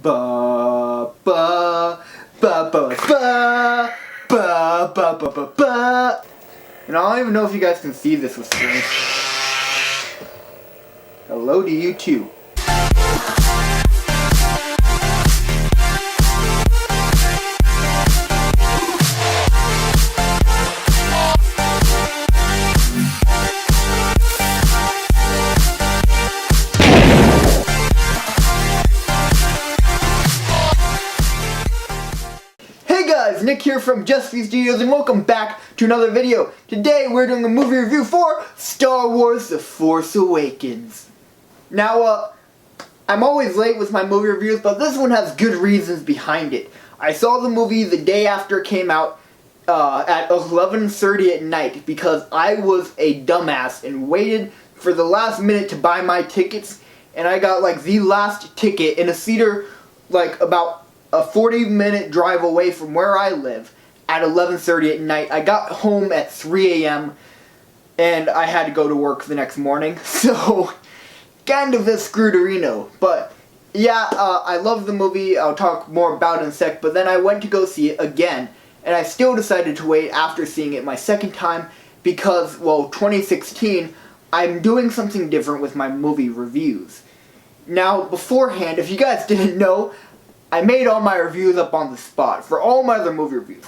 Ba ba ba ba ba ba ba ba ba ba. And I don't even know if you guys can see this with screen. Hello to you too. Nick here from Just Few Studios, and welcome back to another video. Today we're doing a movie review for Star Wars The Force Awakens. Now, I'm always late with my movie reviews, but this one has good reasons behind it. I saw the movie the day after it came out at 11:30 at night because I was a dumbass and waited for the last minute to buy my tickets, and I got like the last ticket in a theater like about a 40-minute drive away from where I live at 11:30 at night. I got home at 3 a.m. and I had to go to work the next morning. So, kind of a screwderino. But, yeah, I love the movie. I'll talk more about it in a sec. But then I went to go see it again. And I still decided to wait after seeing it my second time because, well, 2016, I'm doing something different with my movie reviews. Now, beforehand, if you guys didn't know, I made all my reviews up on the spot for all my other movie reviews.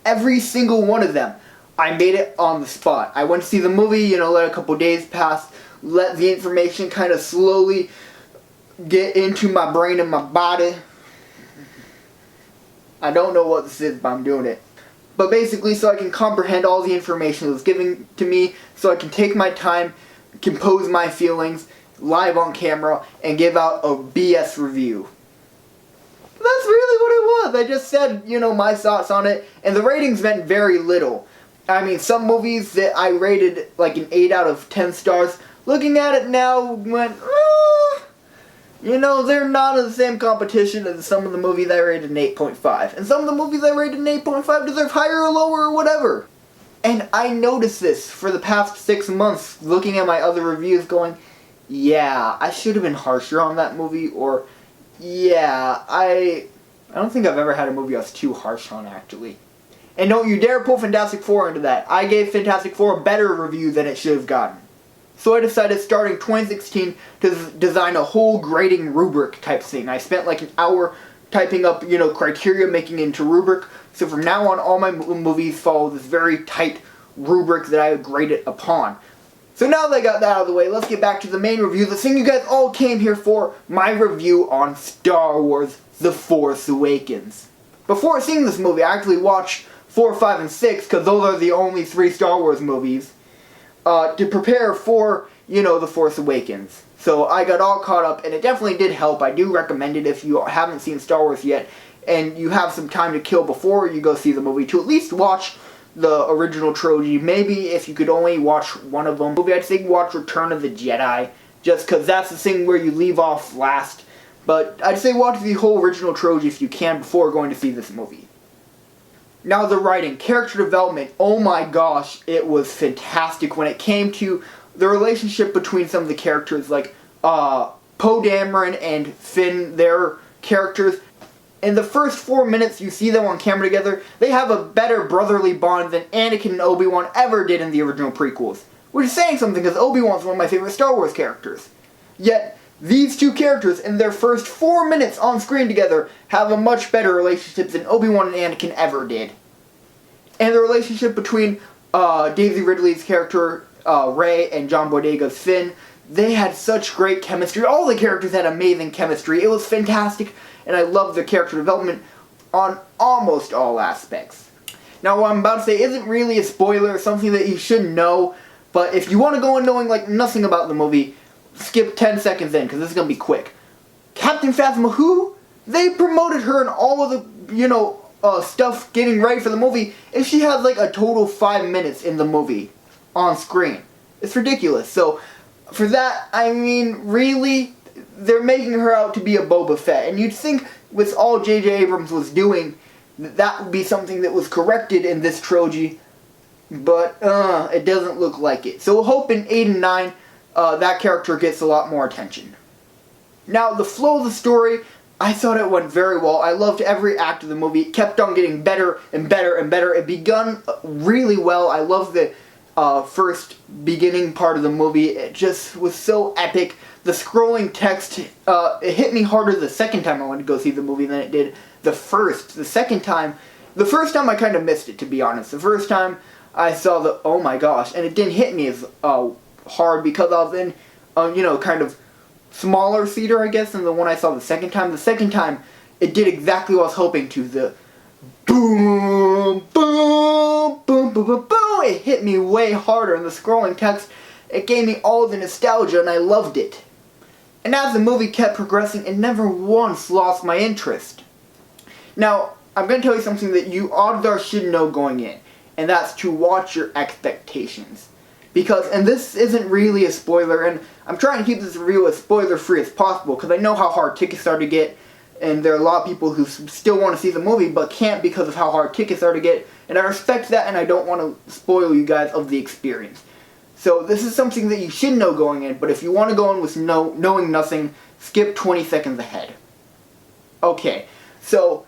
Every single one of them, I made it on the spot. I went to see the movie, let a couple days pass, let the information kind of slowly get into my brain and my body. I don't know what this is, but I'm doing it. But basically, so I can comprehend all the information that was given to me, so I can take my time, compose my feelings, live on camera, and give out a BS review. That's really what it was. I just said, my thoughts on it, and the ratings meant very little. I mean, some movies that I rated like an 8 out of 10 stars, looking at it now went, they're not in the same competition as some of the movies I rated an 8.5. And some of the movies I rated an 8.5 deserve higher or lower or whatever. And I noticed this for the past 6 months, looking at my other reviews going, yeah, I should have been harsher on that movie, or yeah, I don't think I've ever had a movie I was too harsh on, actually. And don't you dare pull Fantastic Four into that. I gave Fantastic Four a better review than it should have gotten. So I decided starting 2016 to design a whole grading rubric type thing. I spent like an hour typing up, criteria, making it into rubric. So from now on, all my movies follow this very tight rubric that I grade it upon. So now that I got that out of the way, let's get back to the main review, the thing you guys all came here for, my review on Star Wars The Force Awakens. Before seeing this movie, I actually watched 4, 5, and 6, because those are the only 3 Star Wars movies, to prepare for, The Force Awakens. So I got all caught up, and it definitely did help. I do recommend it if you haven't seen Star Wars yet, and you have some time to kill before you go see the movie, to at least watch the original trilogy. Maybe if you could only watch one of them, I'd say watch Return of the Jedi, just because that's the thing where you leave off last. But I'd say watch the whole original trilogy if you can before going to see this movie. Now the writing, character development, oh my gosh, it was fantastic when it came to the relationship between some of the characters, like Poe Dameron and Finn, their characters. In the first 4 minutes you see them on camera together, they have a better brotherly bond than Anakin and Obi-Wan ever did in the original prequels. Which is saying something, because Obi-Wan's one of my favorite Star Wars characters. Yet, these two characters, in their first 4 minutes on screen together, have a much better relationship than Obi-Wan and Anakin ever did. And the relationship between Daisy Ridley's character, Rey, and John Boyega's Finn, they had such great chemistry. All the characters had amazing chemistry. It was fantastic. And I love the character development on almost all aspects. Now, what I'm about to say isn't really a spoiler, something that you should know, but if you want to go in knowing like nothing about the movie, skip 10 seconds in, because this is going to be quick. Captain Phasma, who? They promoted her in all of the, stuff getting ready for the movie, if she has like a total 5 minutes in the movie on screen. It's ridiculous. So, for that, I mean, really, they're making her out to be a Boba Fett. And you'd think with all J.J. Abrams was doing, that would be something that was corrected in this trilogy. But, it doesn't look like it. So we'll hope in 8 and 9, that character gets a lot more attention. Now, the flow of the story, I thought it went very well. I loved every act of the movie. It kept on getting better and better and better. It begun really well. I loved the first beginning part of the movie. It just was so epic. The scrolling text, it hit me harder the second time I went to go see the movie than it did the first. The first time I kind of missed it, to be honest. The first time I saw the, oh my gosh, and it didn't hit me as hard because I was in, kind of smaller theater, I guess, than the one I saw the second time. The second time, it did exactly what I was hoping to. The boom, boom, boom, boom, boom, boom. It hit me way harder, and the scrolling text, it gave me all the nostalgia, and I loved it. And as the movie kept progressing, it never once lost my interest. Now, I'm going to tell you something that you odds are should know going in, and that's to watch your expectations. Because, and this isn't really a spoiler, and I'm trying to keep this review as spoiler-free as possible, because I know how hard tickets are to get, and there are a lot of people who still want to see the movie, but can't because of how hard tickets are to get, and I respect that, and I don't want to spoil you guys of the experience. So, this is something that you should know going in, but if you want to go in with knowing nothing, skip 20 seconds ahead. Okay, so,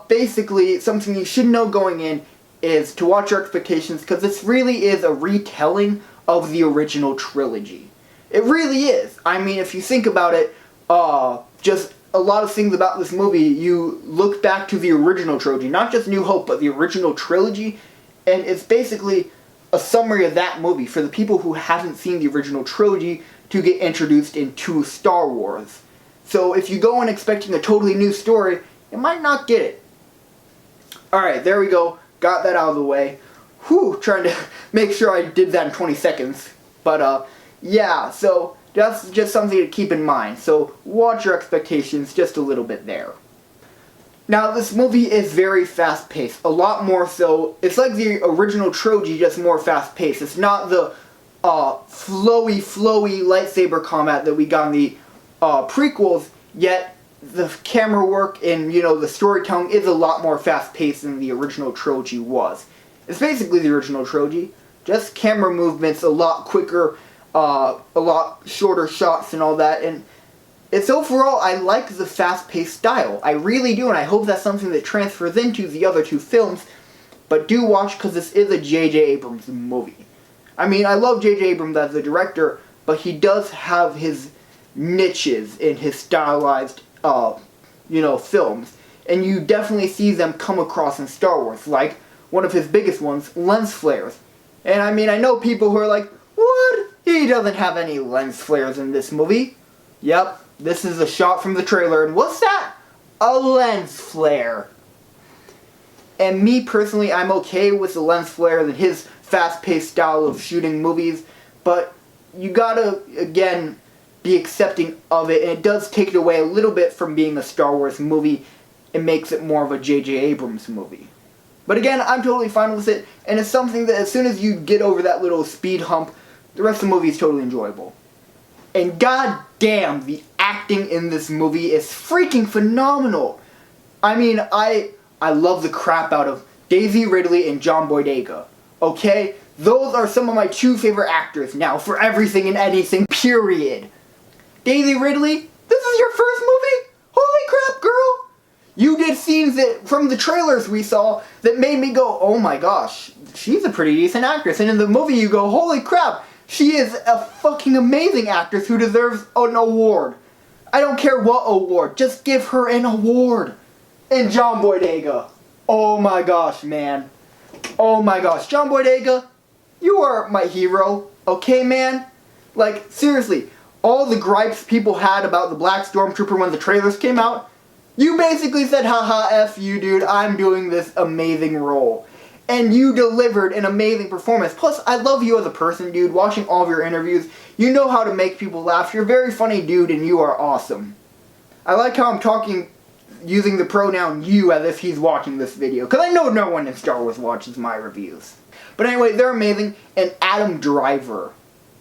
basically, something you should know going in is to watch your expectations, because this really is a retelling of the original trilogy. It really is. I mean, if you think about it, just a lot of things about this movie, you look back to the original trilogy, not just New Hope, but the original trilogy, and it's basically a summary of that movie for the people who haven't seen the original trilogy to get introduced into Star Wars. So if you go in expecting a totally new story, you might not get it. Alright, there we go. Got that out of the way. Whew, trying to make sure I did that in 20 seconds. But, yeah, so that's just something to keep in mind. So, watch your expectations just a little bit there. Now, this movie is very fast-paced. A lot more so. It's like the original trilogy, just more fast-paced. It's not the, flowy lightsaber combat that we got in the, prequels, yet the camera work and, the storytelling is a lot more fast-paced than the original trilogy was. It's basically the original trilogy, just camera movements a lot quicker, a lot shorter shots and all that, and it's overall, I like the fast-paced style. I really do, and I hope that's something that transfers into the other two films, but do watch because this is a J.J. Abrams movie. I mean, I love J.J. Abrams as a director, but he does have his niches in his stylized films. And you definitely see them come across in Star Wars, like one of his biggest ones, lens flares. And I mean, I know people who are like, what? He doesn't have any lens flares in this movie. Yep, this is a shot from the trailer, and what's that? A lens flare. And me personally, I'm okay with the lens flare and his fast-paced style of shooting movies, but you gotta, again, be accepting of it, and it does take it away a little bit from being a Star Wars movie. It makes it more of a J.J. Abrams movie. But again, I'm totally fine with it, and it's something that as soon as you get over that little speed hump, the rest of the movie is totally enjoyable. And goddamn, the acting in this movie is freaking phenomenal. I mean, I love the crap out of Daisy Ridley and John Boyega. Okay? Those are some of my two favorite actors now for everything and anything, period. Daisy Ridley, this is your first movie? Holy crap, girl! You did scenes that, from the trailers we saw, that made me go, oh my gosh, she's a pretty decent actress. And in the movie you go, holy crap, she is a fucking amazing actress who deserves an award. I don't care what award, just give her an award. And John Boyega, oh my gosh, man. Oh my gosh, John Boyega, you are my hero, okay, man? Like, seriously, all the gripes people had about the Black Stormtrooper when the trailers came out, you basically said, haha, F you, dude, I'm doing this amazing role. And you delivered an amazing performance. Plus, I love you as a person, dude, watching all of your interviews. You know how to make people laugh. You're a very funny dude, and you are awesome. I like how I'm talking, using the pronoun you as if he's watching this video, because I know no one in Star Wars watches my reviews. But anyway, they're amazing. And Adam Driver,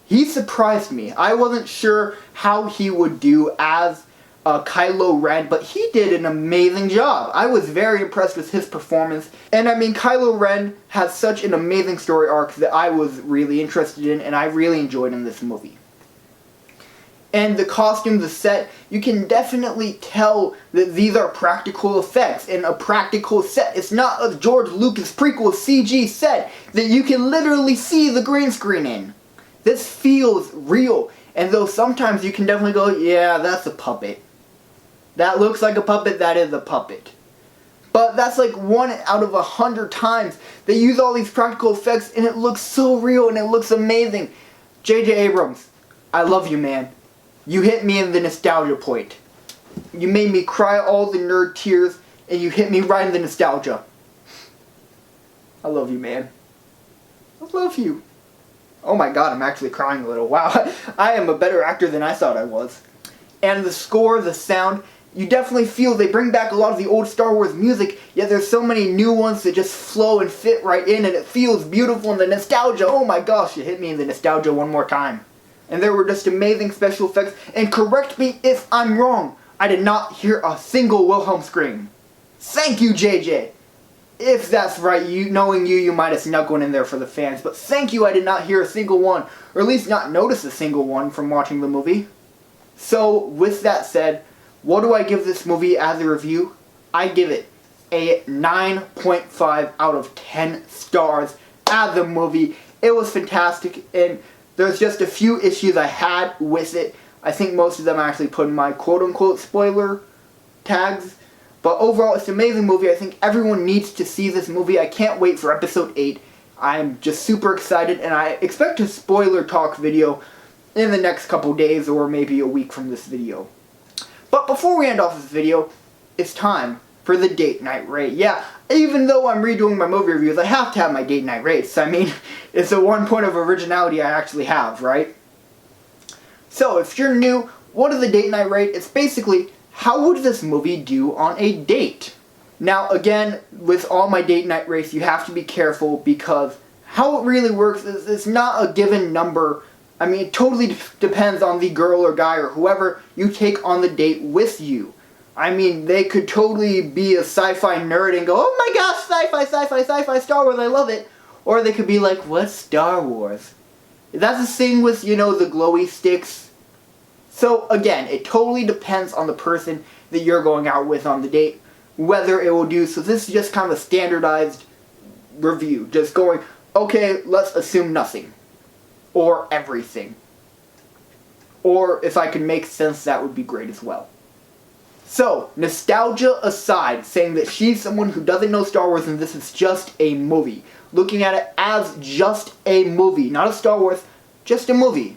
he surprised me. I wasn't sure how he would do as Kylo Ren, but he did an amazing job. I was very impressed with his performance. And I mean, Kylo Ren has such an amazing story arc that I was really interested in and I really enjoyed in this movie. and the costume, the set, you can definitely tell that these are practical effects and a practical set. It's not a George Lucas prequel CG set that you can literally see the green screen in. This feels real, and though sometimes you can definitely go, yeah, that's a puppet. That looks like a puppet, that is a puppet. But that's like 1 out of 100 times they use all these practical effects and it looks so real and it looks amazing. J.J. Abrams, I love you, man. You hit me in the nostalgia point. You made me cry all the nerd tears, and you hit me right in the nostalgia. I love you, man. I love you. Oh my god, I'm actually crying a little. Wow, I am a better actor than I thought I was. And the score, the sound, you definitely feel they bring back a lot of the old Star Wars music, yet there's so many new ones that just flow and fit right in, and it feels beautiful, and the nostalgia, oh my gosh, you hit me in the nostalgia one more time. And there were just amazing special effects, and correct me if I'm wrong, I did not hear a single Wilhelm scream. Thank you, JJ. If that's right, knowing you might have snuck one in there for the fans, but thank you, I did not hear a single one, or at least not notice a single one from watching the movie. So, with that said, what do I give this movie as a review? I give it a 9.5 out of 10 stars as a movie. It was fantastic, and there's just a few issues I had with it. I think most of them I actually put in my quote-unquote spoiler tags. But overall, it's an amazing movie. I think everyone needs to see this movie. I can't wait for episode 8. I'm just super excited, and I expect a spoiler talk video in the next couple days or maybe a week from this video. But before we end off this video, it's time for the date night rate. Yeah, even though I'm redoing my movie reviews, I have to have my date night rates. I mean, it's the one point of originality I actually have, right? So, if you're new, what is the date night rate? It's basically, how would this movie do on a date? Now, again, with all my date night rates, you have to be careful because how it really works is it's not a given number. I mean, it totally depends on the girl or guy or whoever you take on the date with you. I mean, they could totally be a sci-fi nerd and go, oh my gosh, sci-fi, Star Wars, I love it. Or they could be like, what's Star Wars? That's the thing with, you know, the glowy sticks. So, again, it totally depends on the person that you're going out with on the date, whether it will do. So this is just kind of a standardized review. Just going, okay, let's assume nothing. Or everything. Or if I could make sense, that would be great as well. So, nostalgia aside, saying that she's someone who doesn't know Star Wars and this is just a movie. Looking at it as just a movie, not a Star Wars, just a movie.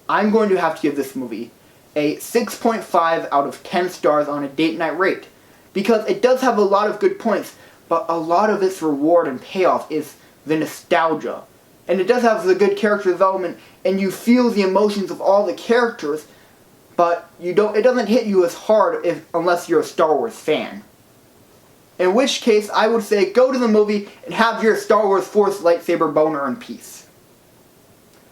I'm going to have to give this movie a 6.5 out of 10 stars on a date night rate. Because it does have a lot of good points, but a lot of its reward and payoff is the nostalgia. And it does have the good character development, and you feel the emotions of all the characters, but it doesn't hit you as hard unless you're a Star Wars fan. In which case, I would say go to the movie and have your Star Wars Force lightsaber boner in peace.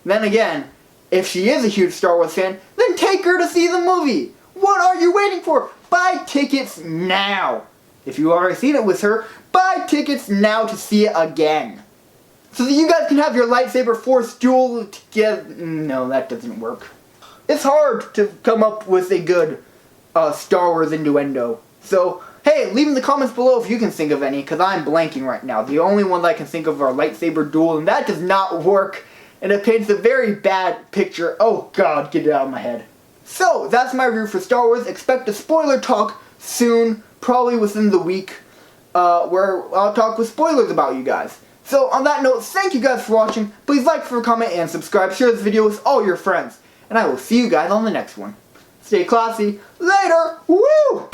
Then again, if she is a huge Star Wars fan, then take her to see the movie! What are you waiting for? Buy tickets now! If you've already seen it with her, buy tickets now to see it again. So that you guys can have your lightsaber Force duel together. No, that doesn't work. It's hard to come up with a good Star Wars innuendo. So, hey, leave in the comments below if you can think of any, because I'm blanking right now. The only one that I can think of are lightsaber duel, and that does not work. And it paints a very bad picture. Oh god, get it out of my head. So, that's my review for Star Wars. Expect a spoiler talk soon, probably within the week, where I'll talk with spoilers about you guys. So, on that note, thank you guys for watching. Please like, comment, and subscribe. Share this video with all your friends. And I will see you guys on the next one. Stay classy. Later! Woo!